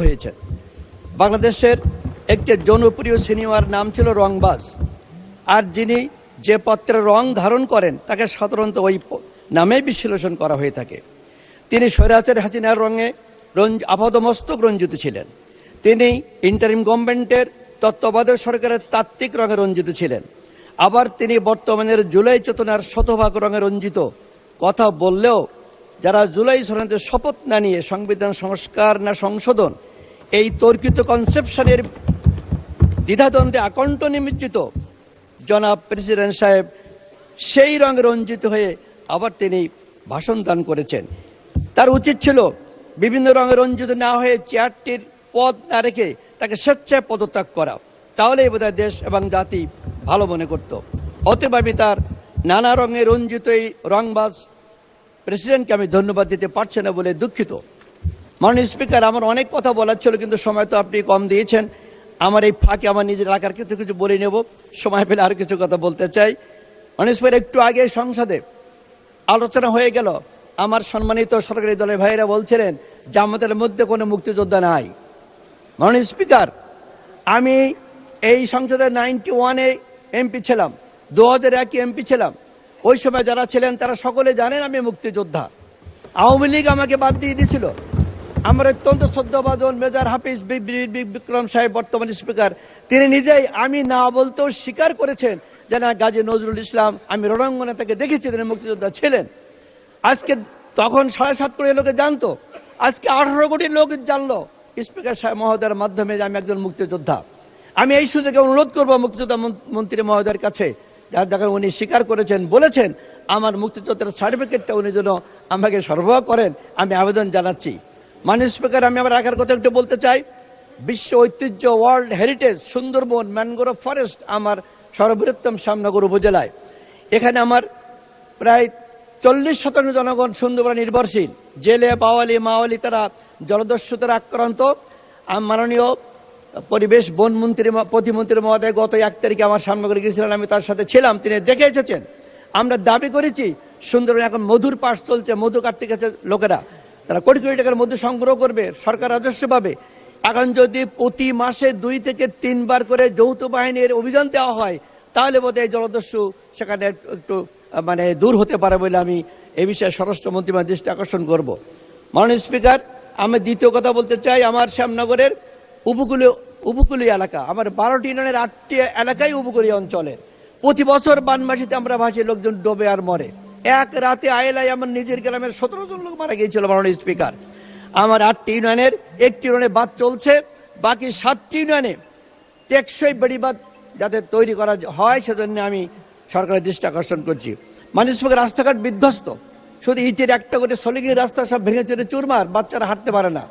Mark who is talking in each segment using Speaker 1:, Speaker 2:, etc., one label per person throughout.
Speaker 1: হয়েছে। বাংলাদেশের একটি জনপ্রিয় সিনেমার নাম ছিল রংবাজ, আর যিনি যে পত্রের রং ধারণ করেন তাকে সাধারণত ওই নামে বিশ্লেষণ করা হয়ে থাকে। তিনি স্বৈরাচার হাসিনার রঙে আপাদমস্তক রঞ্জিত ছিলেন। তিনি ইন্টারিম গভর্নমেন্টের তত্ত্বাবধায়ক সরকারের তাত্ত্বিক রঙে রঞ্জিত ছিলেন। আবার তিনি বর্তমানের জুলাই চেতনার শতভাগ রঙে রঞ্জিত। কথা বললেও যারা জুলাই সনদে শপথ না নিয়ে সংবিধান সংস্কার না সংশোধন এই তর্কিত কনসেপশনের দ্বিধাদ্বন্দ্বে আকণ্ঠ নিমজ্জিত জনাব প্রেসিডেন্ট সাহেব সেই রঙে রঞ্জিত হয়ে আবার তিনি ভাষণ দান করেছেন। তার উচিত ছিল বিভিন্ন রঙে রঞ্জিত না হয়ে চেয়ারটির পদ না রেখে তাকে স্বেচ্ছায় পদত্যাগ করা, তাহলেই বোধহয় দেশ এবং জাতি ভালো মনে করত। অতএব আমি তার নানা রঙে রঞ্জিত এই রংবাজ প্রেসিডেন্টকে আমি ধন্যবাদ দিতে পারছি না বলে দুঃখিত। মাননীয় স্পিকার, আমার অনেক কথা বলার ছিল, কিন্তু সময় তো আপনি কম দিয়েছেন। আমার এই ফাঁকে আমার নিজের এলাকার কিছু বলে নেব, সময় পেলে আর কিছু কথা বলতে চাই। মাননীয় স্পিকার, একটু আগে সংসদে আলোচনা হয়ে গেল, আমার সম্মানিত সরকারি দলের ভাইয়েরা বলছিলেন যে আমাদের মধ্যে কোনো মুক্তিযোদ্ধা নাই। মাননীয় স্পিকার, আমি এই সংসদে 91-এ এমপি ছিলাম, 2001-এ এমপি ছিলাম। ওই সময় যারা ছিলেন তারা সকলে জানেন আমি মুক্তিযোদ্ধা। আওয়ামী লীগ আমাকে বাদ দিয়ে দিয়েছিল। আমার অত্যন্ত শ্রদ্ধাভাজন মেজর হাফিজ বিক্রম সাহেব, বর্তমান স্পিকার, তিনি নিজেই আমি না বলতেও স্বীকার করেছেন যে না, গাজী নজরুল ইসলাম, আমি রণাঙ্গনে তাকে দেখেছি, তিনি মুক্তিযোদ্ধা ছিলেন। আজকে তখন 7.5 কোটি লোকে জানতো, আজকে 18 কোটি লোক জানলো স্পিকার সাহেব মহোদয়ের মাধ্যমে যে আমি একজন মুক্তিযোদ্ধা। আমি এই সুযোগে অনুরোধ করবো মুক্তিযোদ্ধা মন্ত্রী মহোদয়ের কাছে, যাকে উনি স্বীকার করেছেন, বলেছেন আমার মুক্তিযোদ্ধার সার্টিফিকেটটা উনি যেন আমাকে সরবরাহ করেন, আমি আবেদন জানাচ্ছি। মাননীয় স্পিকার, আমি আমার একার কথা একটু বলতে চাই। বিশ্ব ঐতিহ্য world heritage Sundarban mangrove forest আমার সর্ববৃহত্তম শ্যামনগর উপজেলায়। এখানে আমার প্রায় 40% জনগণ সুন্দরবন নির্ভরশীল। জেলে বাওয়ালি মাওয়ালি তারা জলদস্যুতার আক্রান্ত। মাননীয় পরিবেশ বন মন্ত্রী প্রতিমন্ত্রী মহোদয় গত 1 তারিখে আমার শ্যামনগরে গিয়েছিলেন, আমি তার সাথে ছিলাম, তিনি দেখে এসেছেন। আমরা দাবি করেছি সুন্দরবন এখন মধুর পাশ চলছে, মধু কাটতে গেছে লোকেরা, তারা কোটি কোটি টাকার মধু সংগ্রহ করবে, সরকার রাজস্ব পাবে। এখন যদি প্রতি মাসে 2 থেকে 3 বার করে যৌথ বাহিনীর অভিযান দেওয়া হয়, তাহলে বোধহয় এই জলদস্যু সেখানে একটু দূর হতে পারে বলে আমি এই বিষয়ে স্বরাষ্ট্রমন্ত্রী দৃষ্টি আকর্ষণ করব। মাননীয় স্পিকার, আমি দ্বিতীয় কথা বলতে চাই। আমার শ্যামনগরের উপকূলীয় এলাকা, আমার 12টি ইউনিয়নের 8টি এলাকায় উপকূলীয় অঞ্চলের। প্রতি বছর বানবাসীতে আমরা ভাসি, লোকজন ডোবে আর মরে। এক রাতে আয়েলায় আমার নিজের গ্রামের 17 জন লোক মারা গিয়েছিল। মাননীয় স্পিকার, আমার 8টি ইউনিয়নের 1টি ইউনিয়নে বাঁধ চলছে, বাকি 7টি ইউনিয়নে টেকসই বেড়িবাঁধ যাতে তৈরি করা হয় সেজন্য আমি সরকারের দৃষ্টি আকর্ষণ করছি। মাননীয় স্পিকার, রাস্তাঘাট বিধ্বস্ত, শুধু ইটের একটা করে সলিগিয়ে রাস্তা সব ভেঙে চলে চুরমার, বাচ্চারা হাঁটতে পারে না।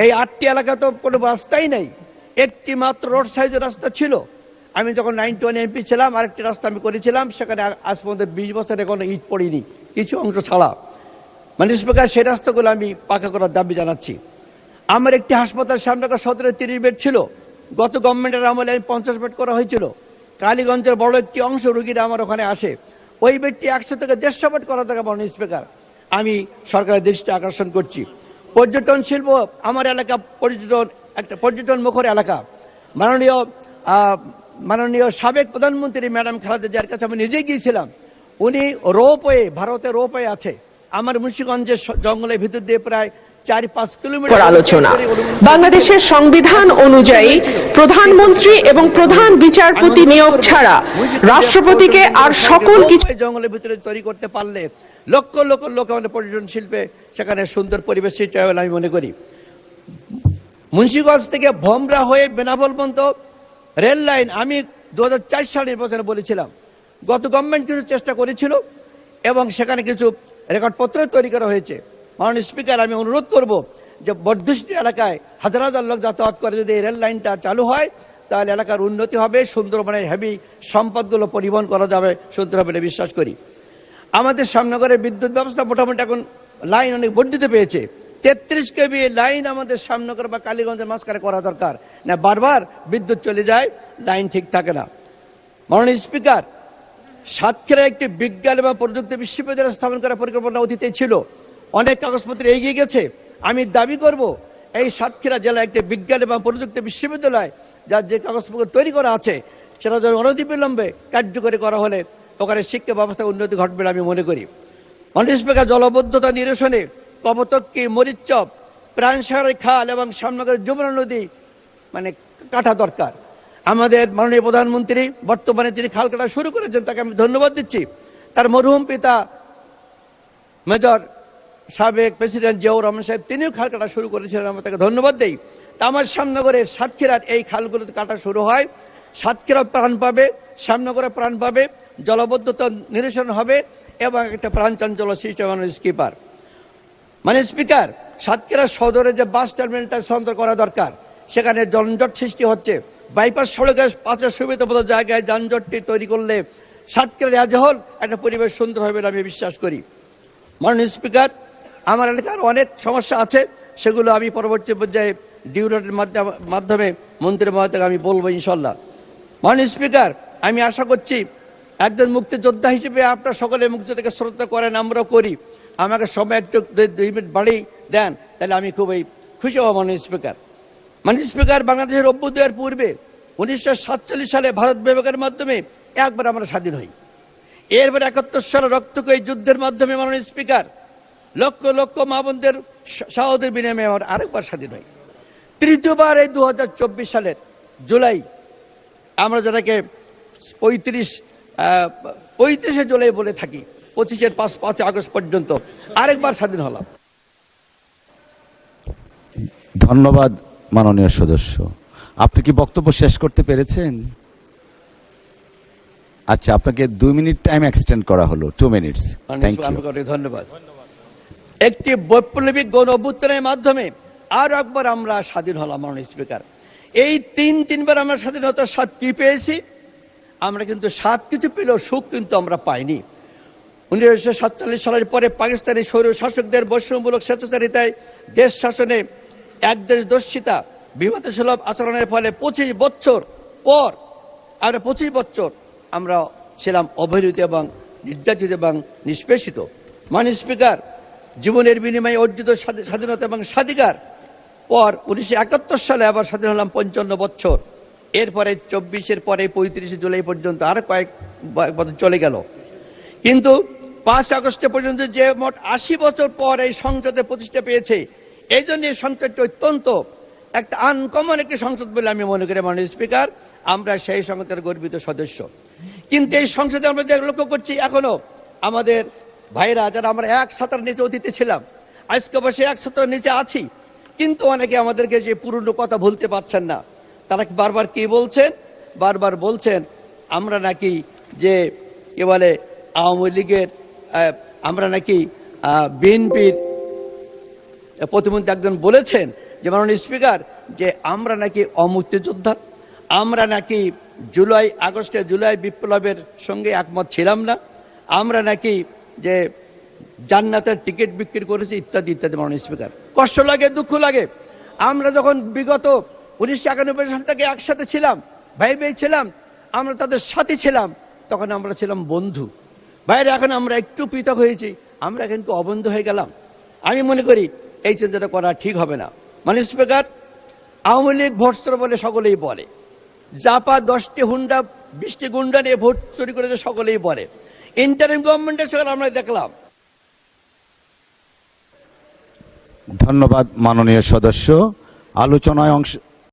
Speaker 1: এই 8টি এলাকা তো কোনো রাস্তাই নেই, একটি মাত্র রোড সাইজের রাস্তা ছিল। আমি যখন 91 এমপি ছিলাম আরেকটি রাস্তা আমি করেছিলাম, সেখানে আজ পর্যন্ত 20 বছরে কোনো ইট পড়িনি, কিছু অংশ ছাড়া। মাননীয় স্পিকার, সেই রাস্তাগুলো আমি পাকা করার দাবি জানাচ্ছি। আমার একটি হাসপাতাল শ্যামনগর সদরে 30 বেড ছিল, গত গভর্নমেন্টের আমলে আমি 50 বেড করা হয়েছিল। কালীগঞ্জের বড় একটি অংশ রোগীরা আমার ওখানে আসে, ওই বেডটি 100 থেকে 150 বেড করা থাকে। মাননীয় স্পিকার, আমি সরকারের দৃষ্টি আকর্ষণ করছি। পর্যটন শিল্প, আমার এলাকা একটা পর্যটন মুখর এলাকা। মাননীয় সাবেক প্রধানমন্ত্রী ম্যাডাম খালেদা জিয়ার কাছে আমি নিজেই গিয়েছিলাম। উনি রোপওয়ে, ভারতে রোপওয়ে আছে আমার মুন্সিগঞ্জের জঙ্গলের ভিতর দিয়ে প্রায় 4-5 কিলোমিটার
Speaker 2: আলোচনা। বাংলাদেশের সংবিধান অনুযায়ী প্রধানমন্ত্রী এবং প্রধান বিচারপতি নিয়োগ ছাড়া রাষ্ট্রপতিকে আর সকল কিছু
Speaker 1: জঙ্গলের ভিতরে তৈরি করতে পারলে লক্ষ লক্ষ লোক আমাদের পর্যটন শিল্পে সেখানে সুন্দর পরিবেশ সৃষ্টি হবে আমি মনে করি। মুন্সিগঞ্জ থেকে ভোমরা হয়ে বেনাপোল পর্যন্ত রেল লাইন আমি 2004 সালের নির্বাচনে বলেছিলাম। গত গভর্নমেন্ট কিছু চেষ্টা করেছিল এবং সেখানে কিছু রেকর্ডপত্র তৈরি করা হয়েছে। মাননীয় স্পিকার, আমি অনুরোধ করব যে বর্ধিষ্ণু এলাকায় হাজার হাজার লোক যাতায়াত করে যদি এই রেল লাইনটা চালু হয় তাহলে এলাকার উন্নতি হবে, সুন্দরবনের হেভি সম্পদগুলো পরিবহন করা যাবে সুন্দর হবে বলে বিশ্বাস করি। আমাদের শ্যামনগরের বিদ্যুৎ ব্যবস্থা মোটামুটি এখন লাইন অনেক বর্ধিত পেয়েছে। 33 কেবি লাইন আমাদের শ্যামনগর বা কালীগঞ্জের মাঝখানে করা দরকার, না বারবার বিদ্যুৎ চলে যায়, লাইন ঠিক থাকে না। মাননীয় স্পিকার, সাতক্ষীরায় একটি বিজ্ঞান এবং প্রযুক্তি বিশ্ববিদ্যালয় স্থাপন করার পরিকল্পনা অতীতে ছিল, অনেক কাগজপত্র এগিয়ে গেছে। আমি দাবি করব এই সাতক্ষীরা জেলায় একটি বিজ্ঞান এবং প্রযুক্তি বিশ্ববিদ্যালয় যার যে কাগজপত্র তৈরি করা আছে সেটা যেন অনতিবিলম্বে কার্যকরী করা হলে ওখানে শিক্ষা ব্যবস্থা উন্নতি ঘটবে বলে আমি মনে করি। মাননীয় স্পিকার, জলবদ্ধতা নিরসনে কপোতক্কি, মরিচপ, প্রাণসাগরের খাল এবং শ্যামনগরের যমুনা নদী কাটা দরকার। আমাদের মাননীয় প্রধানমন্ত্রী বর্তমানে তিনি খাল কাটা শুরু করেছেন, তাকে আমি ধন্যবাদ দিচ্ছি। তার মরহুম পিতা মেজর সাবেক প্রেসিডেন্ট জিয়াউর রহমান সাহেব তিনিও খাল কাটা শুরু করেছিলেন, আমরা তাকে ধন্যবাদ দিই। তা আমার শ্যামনগরের সাতক্ষীরার এই খালগুলো কাটা শুরু হয়, সাতক্ষীরা প্রাণ পাবে, শ্যামনগরে প্রাণ পাবে, জলবদ্ধতা নিরসন হবে এবং একটা প্রাণ চাঞ্চল্য সৃষ্টি হবে। স্পিকার, স্পিকার, সাতক্ষীরা সদরে যে বাস টার্মিনালটা স্থানান্তর করা দরকার, সেখানে যানজট সৃষ্টি হচ্ছে। বাইপাস সড়কের পাশে সুবিধাবদ্ধ জায়গায় যানজটটি তৈরি করলে সাতক্ষীরা রাজহল একটা পরিবেশ সুন্দর হবে বলে আমি বিশ্বাস করি। মাননীয় স্পিকার, আমার এলাকার অনেক সমস্যা আছে, সেগুলো আমি পরবর্তী পর্যায়ে ডিউরেটের মাধ্যমে মন্ত্রী মহোদয়কে আমি বলবো ইনশাল্লাহ। মাননীয় স্পিকার, আমি আশা করছি একজন মুক্তিযোদ্ধা হিসেবে আপনারা সকলে মুক্তিযোদ্ধাকে শ্রদ্ধা করেন, আমরাও করি। আমাকে সময় একটু 2 মিনিট বাড়িয়ে দেন, তাহলে আমি খুবই খুশি হব। মাননীয় স্পিকার, বাংলাদেশের অভ্যুদয়ের পূর্বে 1947 সালে ভারত বিভাগের মাধ্যমে একবার আমরা স্বাধীন হই। এরপর 71 সালে রক্তক্ষয়ী যুদ্ধের মাধ্যমে মাননীয় স্পিকার লক্ষ লক্ষ মা বোনদের শাহাদাতের বিনিময়ে আমরা আরেকবার স্বাধীন হই। তৃতীয়বার এই 2024 সালের জুলাই, আমরা যেটাকে 35শে জুলাই বলে থাকি, 25-এর 5 আগস্ট পর্যন্ত আরেকবার স্বাধীন হলাম।
Speaker 3: ধন্যবাদ মাননীয় সদস্য। আপনি কি বক্তব্য শেষ করতে পেরেছেন? আচ্ছা, আপনাকে 2 মিনিট টাইম এক্সটেন্ড করা হলো, 2 মিনিটস। Thank you.
Speaker 1: ধন্যবাদ। একটি বৈপ্লবিক গণ অভ্যুত্থানের মাধ্যমে আরো একবার আমরা স্বাধীন হলাম। মাননীয় স্পিকার, এই তিনবার আমরা স্বাধীনতার স্বাদ কি পেয়েছি? আমরা কিন্তু স্বাদ কিছু পেলেও সুখ কিন্তু আমরা পাইনি। 1947 সালের পরে পাকিস্তানি স্বৈর শাসকদের বৈষম্যমূলক স্বেচ্ছাচারিতায় দেশ শাসনে এক দেশ দর্শিতা বিভূতিসুলভ আচরণের ফলে 25 বছর পর আমরা ছিলাম অবহেলিত এবং নির্যাতিত এবং নিষ্পেষিত। মাননীয় স্পিকার, জীবনের বিনিময়ে অর্জিত স্বাধীনতা এবং স্বাধিকার পর 1971 সালে আবার স্বাধীন হলাম 55 বছর। এরপরে 24-এর পরে 35শে জুলাই পর্যন্ত আর কয়েক বছর চলে গেল। কিন্তু 5 আগস্ট পর্যন্ত যে মোট 80 বছর পর এই সংসদে প্রতিষ্ঠা পেয়েছে, এই জন্য এই সংসদটি অত্যন্ত একটা আনকমন একটি সংসদ বলে আমি মনে করি। মাননীয় স্পিকার, আমরা সেই সংসদের গর্বিত সদস্য। কিন্তু এই সংসদে আমরা লক্ষ্য করছি এখনো আমাদের ভাইরা যারা আমরা এক ছাতার নিচে অতিথি ছিলাম, আজকে বসে এক ছাতার নিচে আছি, কিন্তু অনেকে আমাদেরকে যে পুরনো কথা ভুলতে পারছেন না। তারা বারবার কি বলছেন? বারবার বলছেন আমরা নাকি যে কি বলে আওয়ামী লীগের, আমরা নাকি বিএনপির প্রতিমন্ত্রী একজন বলেছেন যে মাননীয় স্পিকার, যে আমরা নাকি অমুক্তিযোদ্ধা, আমরা নাকি জুলাই বিপ্লবের সঙ্গে একমত ছিলাম না, আমরা নাকি যে জান্নাতের টিকিট বিক্রি করেছি ইত্যাদি ইত্যাদি। মাননীয় স্পিকার, কষ্ট লাগে, দুঃখ লাগে। আমরা যখন বিগত 1991 সাল থেকে একসাথে ছিলাম, ভাই ছিলাম, আমরা তাদের সাথী ছিলাম, তখন আমরা ছিলাম বন্ধু। বাইরে এখন আমরা একটু পৃথক হয়েছি, আমরা কিন্তু অবন্ধু হয়ে গেলাম। আমি মনে করি এই চিন্তাটা করা ঠিক হবে না। মাননীয় স্পিকার, আওয়ামী লীগ ভোটচোর বলে সকলেই বলে, জাপা 10টি হুন্ডা 20টি গুন্ডা নিয়ে ভোট চুরি করেছে সকলেই বলে। ইন্টারিম গভর্নমেন্টের সঙ্গে আমরা দেখলাম।
Speaker 3: ধন্যবাদ মাননীয় সদস্য। আলোচনায় অংশ